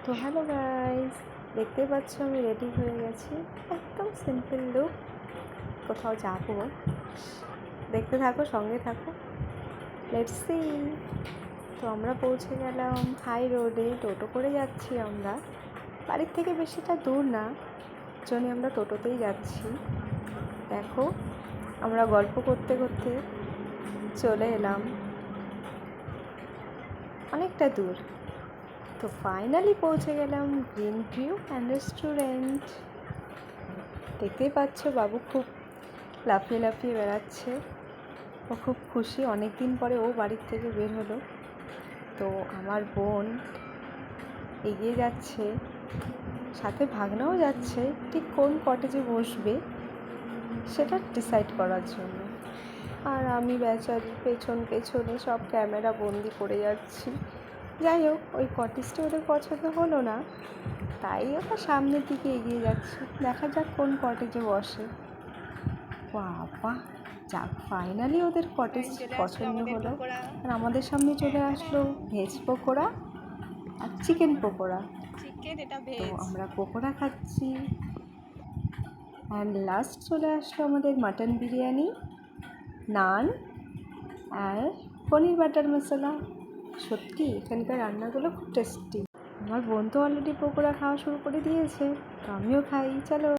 তো hello guys, দেখতে পাচ্ছ আমি রেডি হয়ে গেছি। একদম সিম্পল লুক। কোথাও যাবো, দেখতে থাকো, সঙ্গে থাকো, লেটস সি। তো আমরা পৌঁছে গেলাম হাই রোডে। টোটো করে যাচ্ছি আমরা, বাড়ির থেকে বেশিটা দূর না, জন্য আমরা টোটোতেই যাচ্ছি। দেখো, আমরা গল্প করতে করতে চলে এলাম অনেকটা দূর। তো ফাইনালি পৌঁছে গেলাম গ্রিন ভিউ অ্যান্ড রেস্টুরেন্ট। দেখতেই পাচ্ছ বাবু খুব লাফিয়ে লাফিয়ে বেড়াচ্ছে। ও খুব খুশি, অনেক দিন পরে ও বাড়ির থেকে বের হলো। তো আমার বোন এগিয়ে যাচ্ছে, সাথে ভাগনাও যাচ্ছে, ঠিক কোন কটেজে বসবে সেটা ডিসাইড করার জন্য। আর আমি বেচারি পেছনে সব ক্যামেরা বন্দি করে যাচ্ছি। যাই হোক, ওই কটেজটা ওদের পছন্দ হলো না, তাই ওরা সামনের দিকে এগিয়ে যাচ্ছে। দেখা যাক কোন কটেজে বসে। বাবা, যাক, ফাইনালি ওদের কটেজ পছন্দ হলো। আর আমাদের সামনে চলে আসলো ভেজ পকোড়া আর চিকেন পকোড়া। তো আমরা পকোড়া খাচ্ছি। অ্যান্ড লাস্ট চলে আসলো আমাদের মাটন বিরিয়ানি, নান আর পনির বাটার মশলা। সত্যি এখানকার রান্নাগুলো খুব টেস্টি। আমার বোন তো অলরেডি পকোড়া খাওয়া শুরু করে দিয়েছে, তো আমিও খাই, চলো।